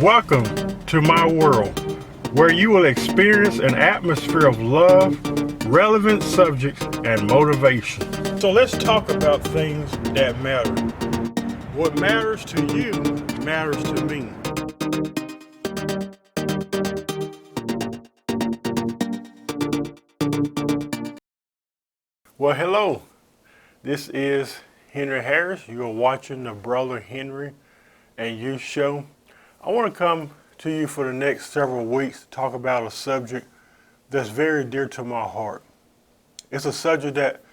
Welcome to my world, where you will experience an atmosphere of love, relevant subjects, and motivation. So let's talk about things that matter. What matters to you matters to me. Well, hello. This is Henry Harris. You are watching the Brother Henry and You show. I want to come to you for the next several weeks to talk about a subject that's very dear to my heart. It's a subject that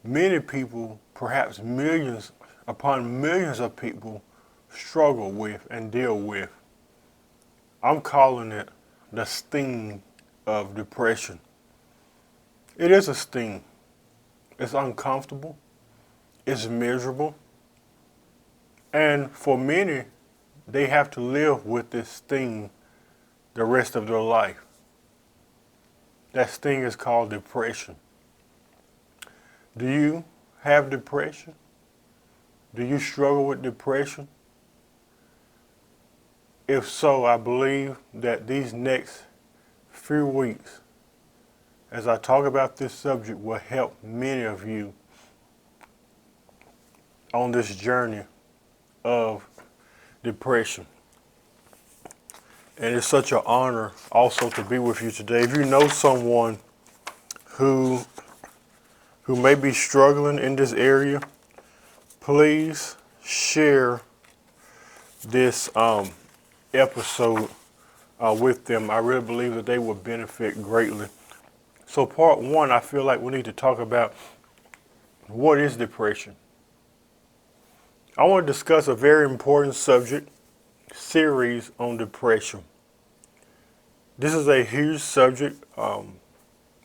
many people, perhaps millions upon millions of people, struggle with and deal with. I'm calling it the sting of depression. It is a sting. It's uncomfortable. It's miserable. And for many, they have to live with this sting the rest of their life. That sting is called depression. Do you have depression? Do you struggle with depression? If so, I believe that these next few weeks, as I talk about this subject, will help many of you on this journey of depression. And it's such an honor also to be with you today. If you know someone who may be struggling in this area, please share this episode with them. I really believe that they will benefit greatly. So part one, I feel like we need to talk about what is depression. I want to discuss a very important subject series on depression. This is a huge subject.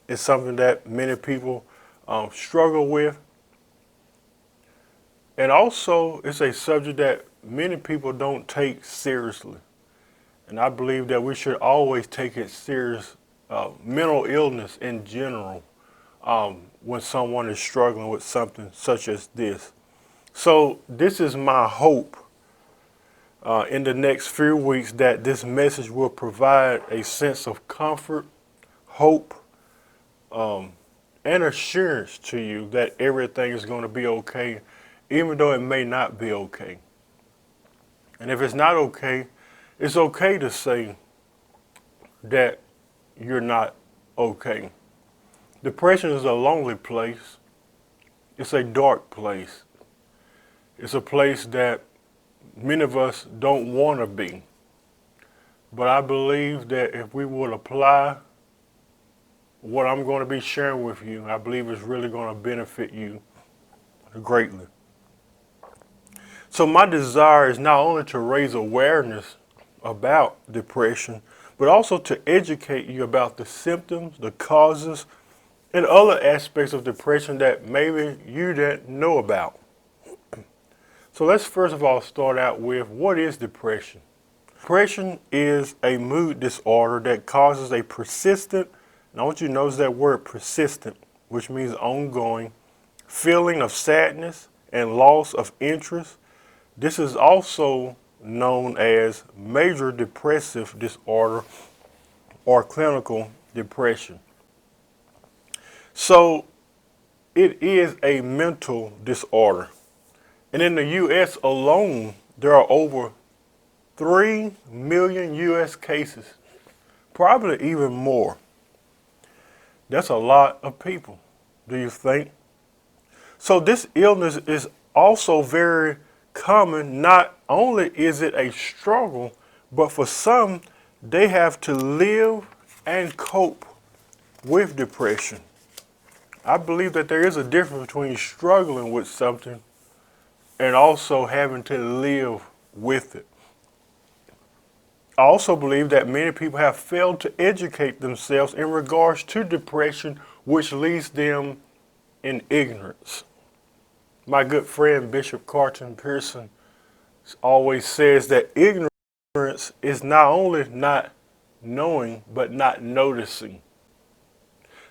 It's something that many people struggle with. And also, it's a subject that many people don't take seriously. And I believe that we should always take it serious. Mental illness in general, when someone is struggling with something such as this. So this is my hope in the next few weeks that this message will provide a sense of comfort, hope, and assurance to you that everything is going to be okay, even though it may not be okay. And if it's not okay, it's okay to say that you're not okay. Depression is a lonely place. It's a dark place. It's a place that many of us don't want to be. But I believe that if we would apply what I'm going to be sharing with you, I believe it's really going to benefit you greatly. So my desire is not only to raise awareness about depression, but also to educate you about the symptoms, the causes, and other aspects of depression that maybe you didn't know about. So let's first of all start out with, what is depression? Depression is a mood disorder that causes a persistent, and I want you to notice that word persistent, which means ongoing, feeling of sadness and loss of interest. This is also known as major depressive disorder or clinical depression. So it is a mental disorder. And in the U.S. alone, there are over 3 million U.S. cases, probably even more. That's a lot of people, do you think? So this illness is also very common. Not only is it a struggle, but for some, they have to live and cope with depression. I believe that there is a difference between struggling with something and also having to live with it. I also believe that many people have failed to educate themselves in regards to depression, which leaves them in ignorance. My good friend Bishop Carlton Pearson always says that ignorance is not only not knowing, but not noticing.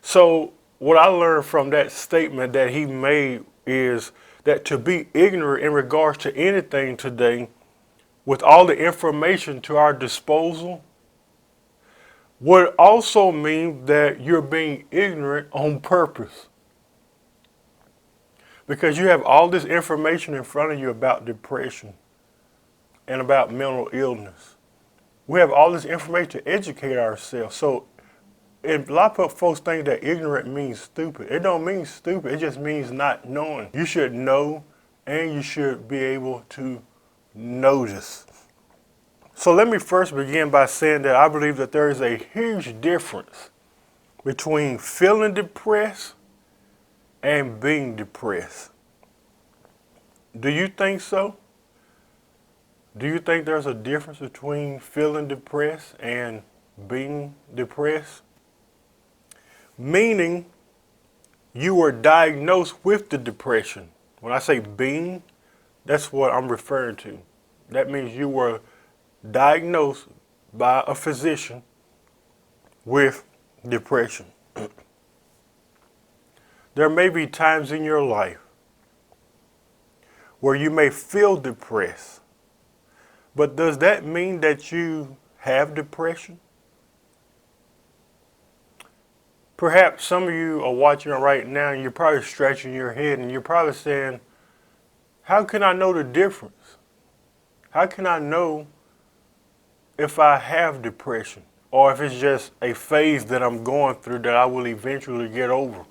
So what I learned from that statement that he made is that to be ignorant in regards to anything today with all the information to our disposal would also mean that you're being ignorant on purpose. Because you have all this information in front of you about depression and about mental illness. We have all this information to educate ourselves. So a lot of folks think that ignorant means stupid. It don't mean stupid. It just means not knowing. You should know, and you should be able to notice. So let me first begin by saying that I believe that there is a huge difference between feeling depressed and being depressed. Do you think so? Do you think there's a difference between feeling depressed and being depressed? Meaning you were diagnosed with the depression. When I say being, that's what I'm referring to. That means you were diagnosed by a physician with depression. There may be times in your life where you may feel depressed, but does that mean that you have depression? Perhaps some of you are watching it right now and you're probably scratching your head and you're probably saying, how can I know the difference? How can I know if I have depression or if it's just a phase that I'm going through that I will eventually get over?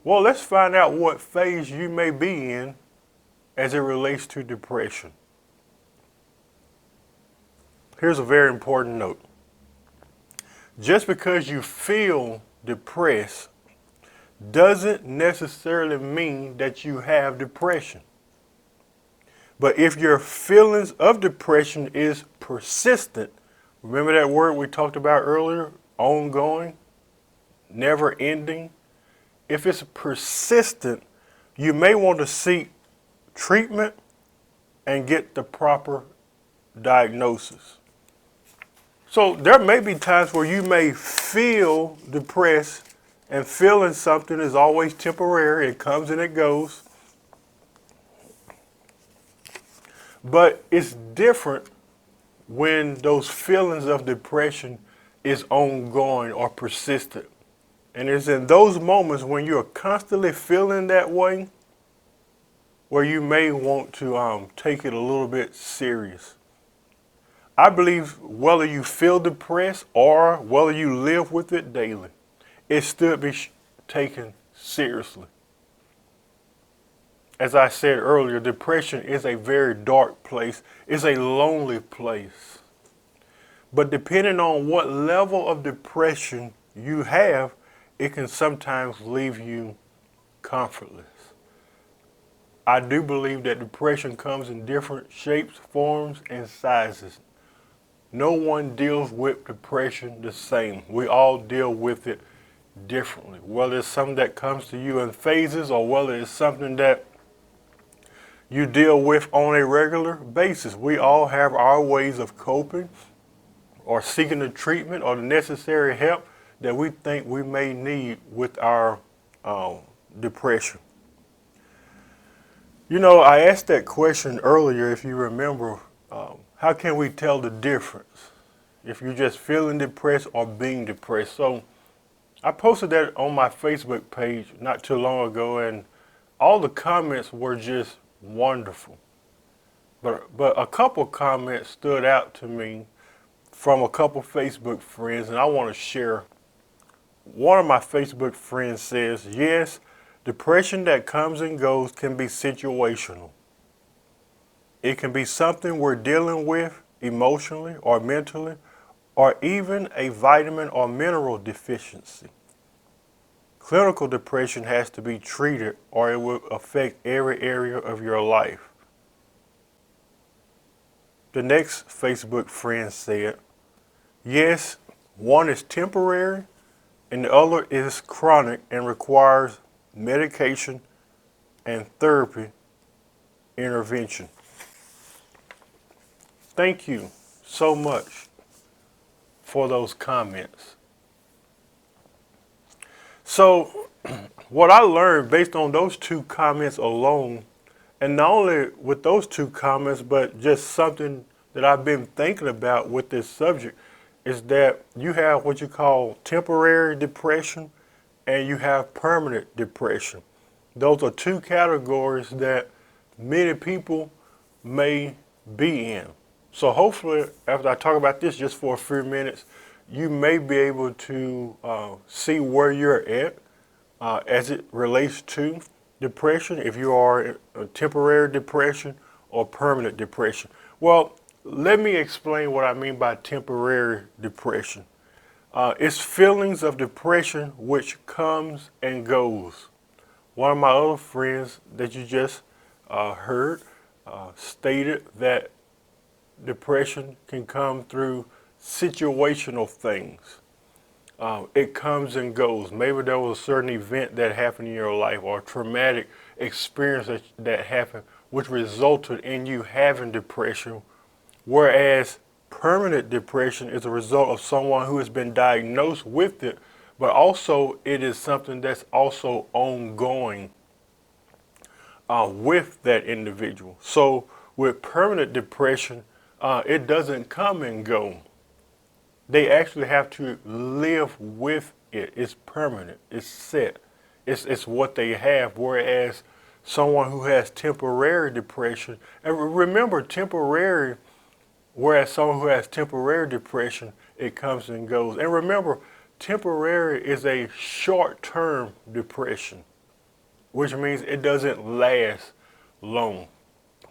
Well, let's find out what phase you may be in as it relates to depression. Here's a very important note. Just because you feel depressed doesn't necessarily mean that you have depression. But if your feelings of depression is persistent, remember that word we talked about earlier, ongoing, never ending? If it's persistent, you may want to seek treatment and get the proper diagnosis. So there may be times where you may feel depressed, and feeling something is always temporary. It comes and it goes. But it's different when those feelings of depression is ongoing or persistent. And it's in those moments when you're constantly feeling that way where you may want to take it a little bit serious. I believe whether you feel depressed or whether you live with it daily, it should be taken seriously. As I said earlier, depression is a very dark place. It's a lonely place. But depending on what level of depression you have, it can sometimes leave you comfortless. I do believe that depression comes in different shapes, forms, and sizes. No one deals with depression the same. We all deal with it differently. Whether it's something that comes to you in phases or whether it's something that you deal with on a regular basis. We all have our ways of coping or seeking the treatment or the necessary help that we think we may need with our depression. You know, I asked that question earlier, if you remember, how can we tell the difference if you're just feeling depressed or being depressed? So I posted that on my Facebook page not too long ago, and all the comments were just wonderful. But a couple comments stood out to me from a couple Facebook friends, and I want to share. One of my Facebook friends says, yes, depression that comes and goes can be situational. It can be something we're dealing with emotionally or mentally, or even a vitamin or mineral deficiency. Clinical depression has to be treated or it will affect every area of your life. The next Facebook friend said, yes, one is temporary and the other is chronic and requires medication and therapy intervention. Thank you so much for those comments. So what I learned based on those two comments alone, And not only with those two comments, but just something that I've been thinking about with this subject is that you have what you call temporary depression and you have permanent depression. Those are two categories that many people may be in. So hopefully, after I talk about this just for a few minutes, you may be able to see where you're at as it relates to depression, if you are in a temporary depression or permanent depression. Well, let me explain what I mean by temporary depression. It's feelings of depression which comes and goes. One of my other friends that you just heard stated that depression can come through situational things. It comes and goes. Maybe there was a certain event that happened in your life or a traumatic experience that happened which resulted in you having depression, whereas permanent depression is a result of someone who has been diagnosed with it, but also it is something that's also ongoing with that individual. So with permanent depression, it doesn't come and go. They actually have to live with it. It's permanent. It's set. It's what they have. Whereas someone who has temporary depression, and remember temporary, whereas someone who has temporary depression, it comes and goes. And remember, temporary is a short-term depression, which means it doesn't last long.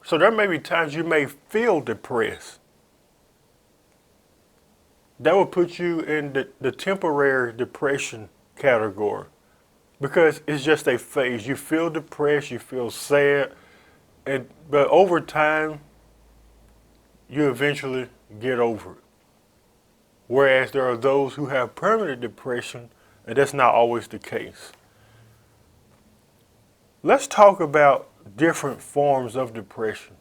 So there may be times you may feel depressed. That would put you in the temporary depression category because it's just a phase. You feel depressed, you feel sad, but over time, you eventually get over it. Whereas there are those who have permanent depression, and that's not always the case. Let's talk about different forms of depression.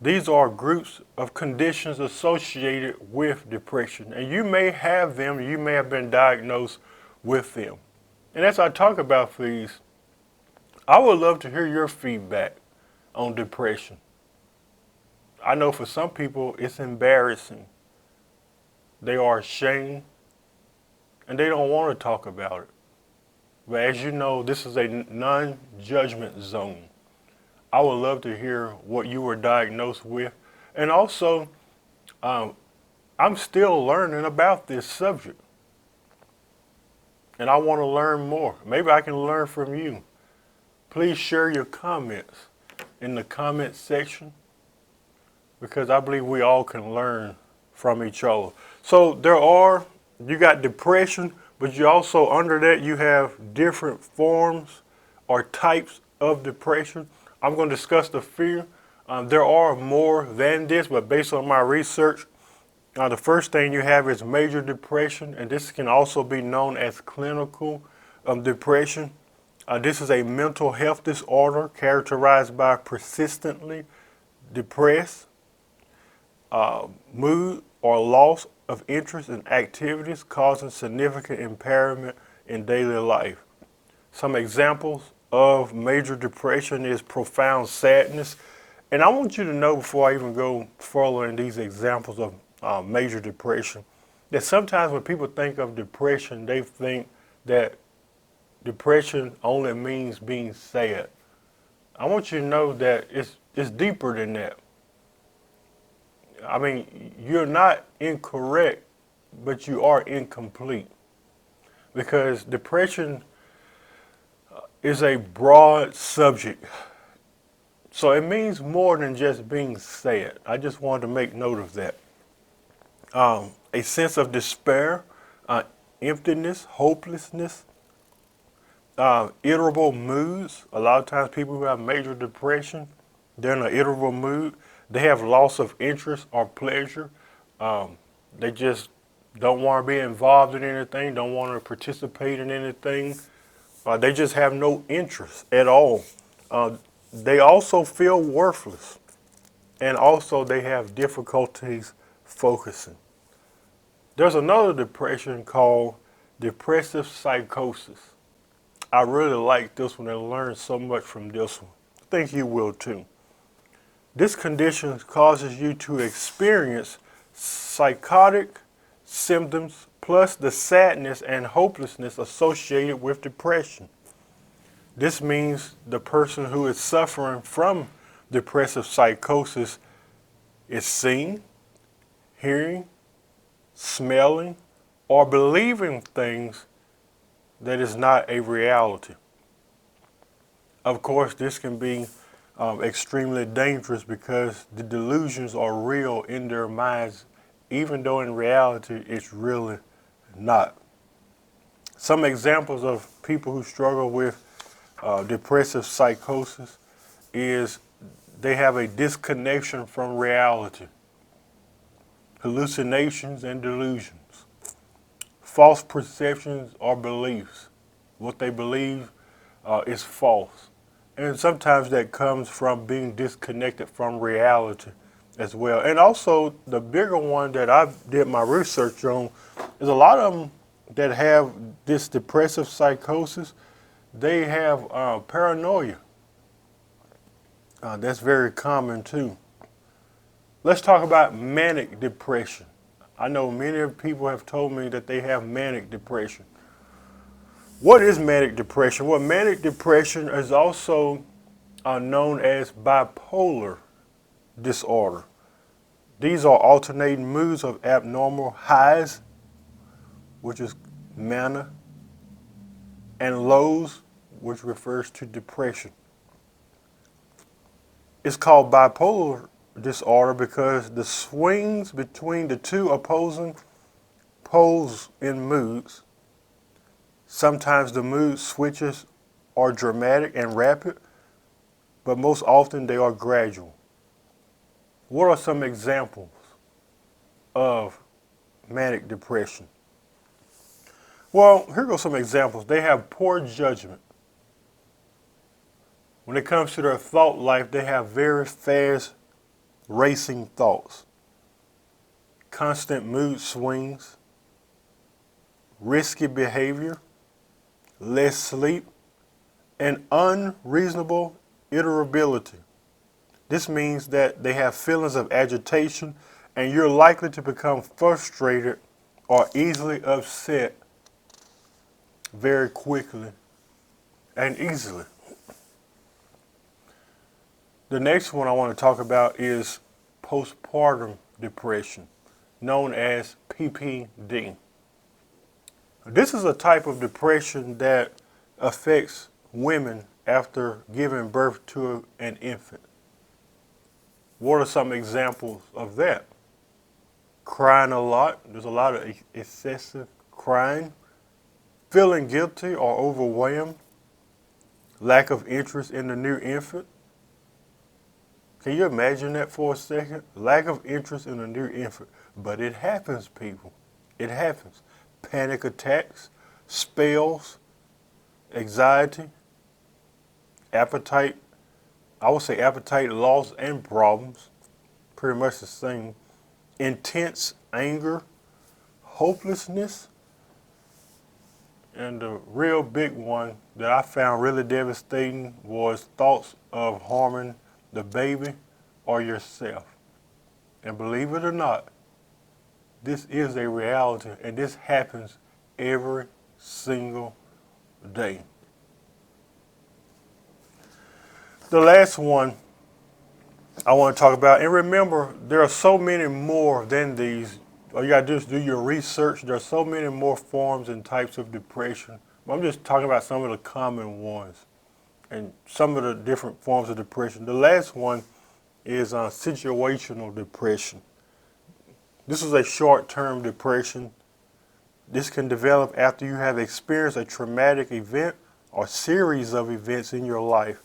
These are groups of conditions associated with depression, and you may have them, you may have been diagnosed with them. And as I talk about these, I would love to hear your feedback on depression. I know for some people it's embarrassing. They are ashamed, and they don't want to talk about it. But as you know, this is a non-judgment zone. I would love to hear what you were diagnosed with. And also, I'm still learning about this subject. And I want to learn more. Maybe I can learn from you. Please share your comments in the comment section because I believe we all can learn from each other. So you got depression, but you also, under that, you have different forms or types of depression. I'm going to discuss the fear. There are more than this, but based on my research, the first thing you have is major depression, and this can also be known as clinical depression. This is a mental health disorder characterized by persistently depressed mood or loss of interest in activities causing significant impairment in daily life. Some examples of major depression is profound sadness. And I want you to know before I even go further in these examples of major depression, that sometimes when people think of depression, they think that depression only means being sad. I want you to know that it's deeper than that. I mean, you're not incorrect, but you are incomplete. Because depression is a broad subject. So it means more than just being sad. I just wanted to make note of that. A sense of despair, emptiness, hopelessness, irritable moods. A lot of times people who have major depression, they're in an irritable mood. They have loss of interest or pleasure. They just don't want to be involved in anything, don't want to participate in anything. They just have no interest at all. They also feel worthless. And also they have difficulties focusing. There's another depression called depressive psychosis. I really like this one and learned so much from this one. think you will too. This condition causes you to experience psychotic symptoms plus the sadness and hopelessness associated with depression. This means the person who is suffering from depressive psychosis is seeing, hearing, smelling, or believing things that is not a reality. Of course, this can be extremely dangerous because the delusions are real in their minds, even though in reality it's really not. Some examples of people who struggle with depressive psychosis is they have a disconnection from reality, hallucinations and delusions, false perceptions or beliefs. What they believe is false. And sometimes that comes from being disconnected from reality as well. And also the bigger one that I did my research on is a lot of them that have this depressive psychosis, they have paranoia. That's very common too. Let's talk about manic depression. I know many people have told me that they have manic depression. What is manic depression? Well, manic depression is also known as bipolar disorder. These are alternating moods of abnormal highs, which is mania, and lows, which refers to depression. It's called bipolar disorder because the swings between the two opposing poles in moods, sometimes the mood switches are dramatic and rapid, but most often they are gradual. What are some examples of manic depression? Well, here go some examples. They have poor judgment. When it comes to their thought life, they have very fast racing thoughts, constant mood swings, risky behavior, less sleep, and unreasonable irritability. This means that they have feelings of agitation and you're likely to become frustrated or easily upset very quickly and easily. The next one I want to talk about is postpartum depression, known as PPD. This is a type of depression that affects women after giving birth to an infant. What are some examples of that? Crying a lot. There's a lot of excessive crying. Feeling guilty or overwhelmed. Lack of interest in the new infant. Can you imagine that for a second? Lack of interest in a new infant. But it happens, people. It happens. Panic attacks, spells, anxiety, appetite. I would say appetite loss and problems. Pretty much the same. Intense anger, hopelessness, and the real big one that I found really devastating was thoughts of harming the baby or yourself. And believe it or not, this is a reality and this happens every single day. The last one I want to talk about, and remember, there are so many more than these. All you got to do is do your research. There are so many more forms and types of depression. I'm just talking about some of the common ones and some of the different forms of depression. The last one is situational depression. This is a short-term depression. This can develop after you have experienced a traumatic event or series of events in your life.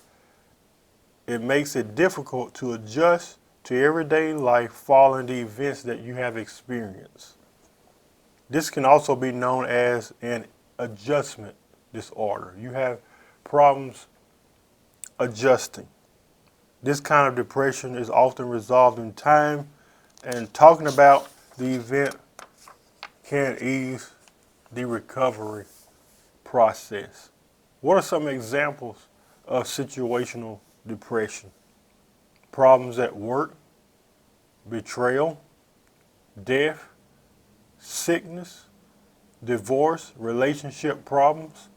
It makes it difficult to adjust to everyday life following the events that you have experienced. This can also be known as an adjustment disorder. You have problems adjusting. This kind of depression is often resolved in time, and talking about the event can ease the recovery process. What are some examples of situational depression. Problems at work, betrayal, death, sickness, divorce, relationship problems,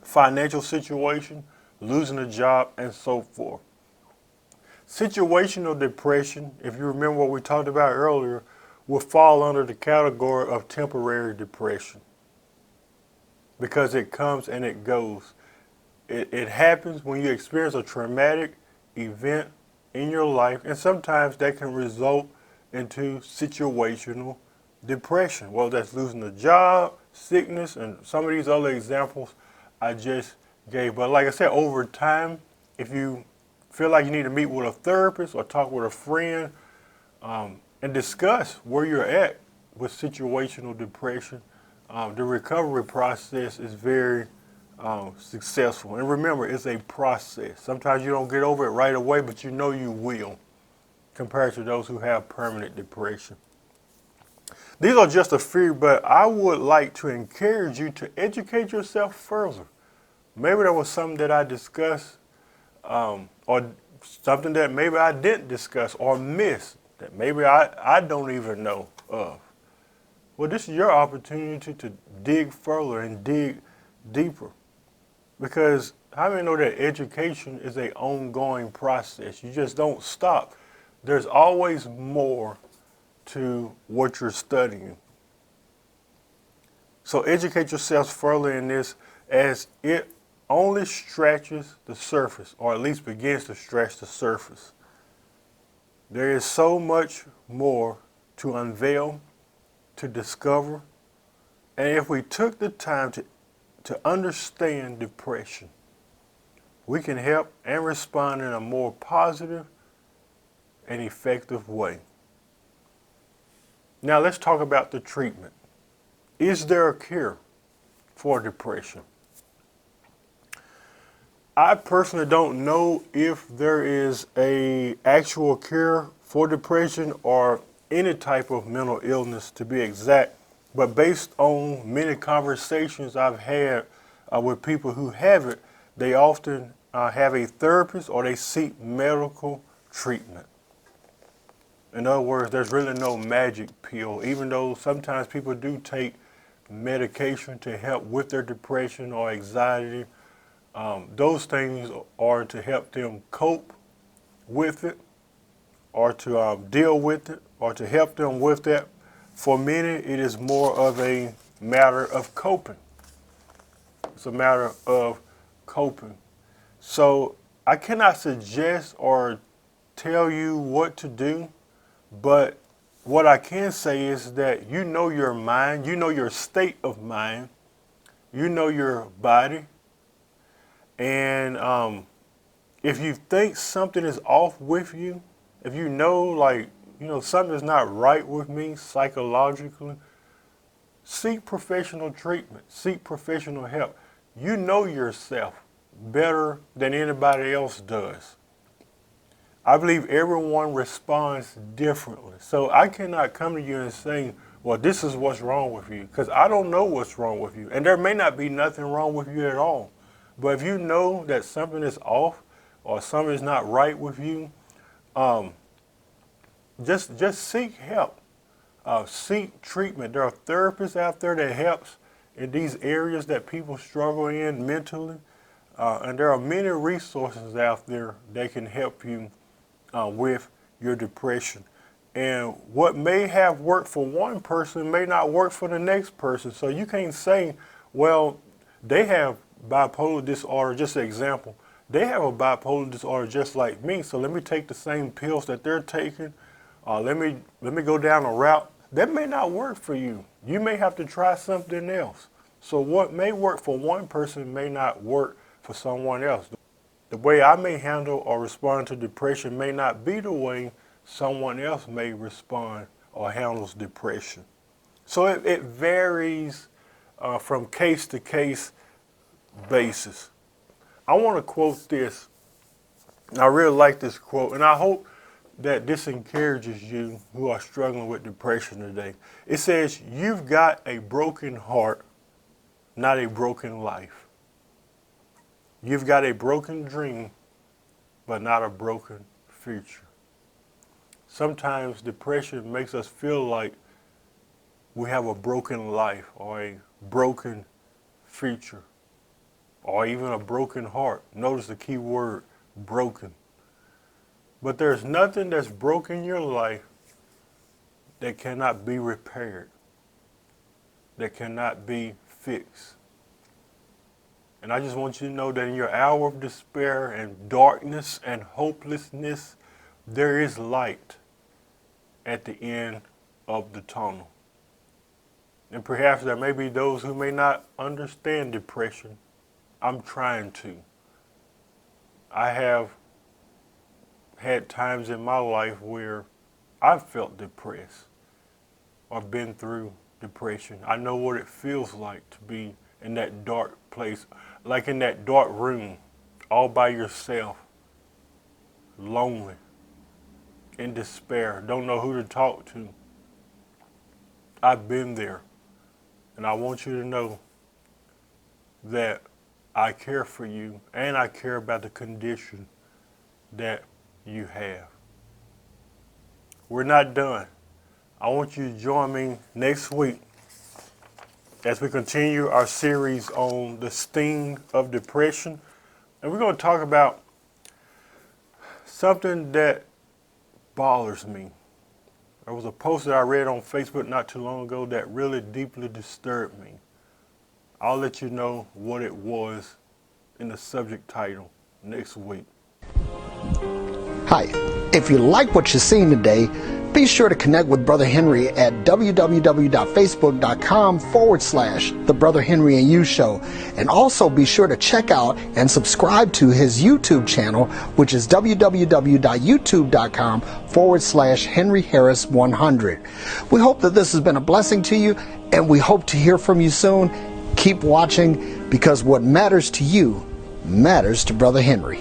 financial situation, losing a job, and so forth. Situational depression, if you remember what we talked about earlier, will fall under the category of temporary depression because it comes and it goes. It happens when you experience a traumatic event in your life, and sometimes that can result into situational depression. Well, that's losing a job, sickness, and some of these other examples I just gave. But like I said, over time, if you feel like you need to meet with a therapist or talk with a friend and discuss where you're at with situational depression, the recovery process is very successful. And remember, it's a process. Sometimes you don't get over it right away, but you know you will, compared to those who have permanent depression. These are just a few, but I would like to encourage you to educate yourself further. Maybe there was something that I discussed or something that maybe I didn't discuss or missed that maybe I don't even know of. Well, this is your opportunity to dig further and dig deeper. Because how many know that education is an ongoing process? You just don't stop. There's always more to what you're studying. So educate yourselves further in this, as it only scratches the surface, or at least begins to scratch the surface. There is so much more to unveil, to discover, and if we took the time to understand depression, we can help and respond in a more positive and effective way. Now let's talk about the treatment. Is there a cure for depression? I personally don't know if there is an actual cure for depression or any type of mental illness, to be exact. But based on many conversations I've had with people who have it, they often have a therapist or they seek medical treatment. In other words, there's really no magic pill, even though sometimes people do take medication to help with their depression or anxiety. Those things are to help them cope with it, or to deal with it, or to help them with that. For many, it is more of a matter of coping. It's a matter of coping. So I cannot suggest or tell you what to do, but what I can say is that you know your mind, you know your state of mind, you know your body, and if you think something is off with you, if you know, like, something's not right with me psychologically, seek professional treatment, seek professional help. You know yourself better than anybody else does. I believe everyone responds differently. So I cannot come to you and say, well, this is what's wrong with you, because I don't know what's wrong with you. And there may not be nothing wrong with you at all. But if you know that something is off or something is not right with you, just seek help. Seek treatment. There are therapists out there that helps in these areas that people struggle in mentally. And there are many resources out there that can help you with your depression. And what may have worked for one person may not work for the next person. So you can't say, well, they have bipolar disorder, just an example. They have a bipolar disorder just like me, so let me take the same pills that they're taking. Let me go down a route. That may not work for you. You may have to try something else. So what may work for one person may not work for someone else. The way I may handle or respond to depression may not be the way someone else may respond or handles depression. So it varies from case to case basis. I want to quote this. I really like this quote, and I hope that this encourages you who are struggling with depression today. It says, "You've got a broken heart, not a broken life. You've got a broken dream, but not a broken future. Sometimes depression makes us feel like we have a broken life or a broken future or even a broken heart. Notice the key word, broken. But there's nothing that's broken in your life that cannot be repaired, that cannot be fixed. And I just want you to know that in your hour of despair and darkness and hopelessness, there is light at the end of the tunnel. And perhaps there may be those who may not understand depression. I'm trying to. I have had times in my life where I've felt depressed or been through depression. I know what it feels like to be in that dark place, like in that dark room, all by yourself, lonely, in despair, don't know who to talk to. I've been there, and I want you to know that I care for you, and I care about the condition that you have. We're not done. I want you to join me next week as we continue our series on the sting of depression. And we're going to talk about something that bothers me. There was a post that I read on Facebook not too long ago that really deeply disturbed me. I'll let you know what it was in the subject title next week. Hi, if you like what you've seen today, be sure to connect with Brother Henry at www.facebook.com/The Brother Henry and You Show. And also be sure to check out and subscribe to his YouTube channel, which is www.youtube.com/Henry Harris 100. We hope that this has been a blessing to you, and we hope to hear from you soon. Keep watching, because what matters to you matters to Brother Henry.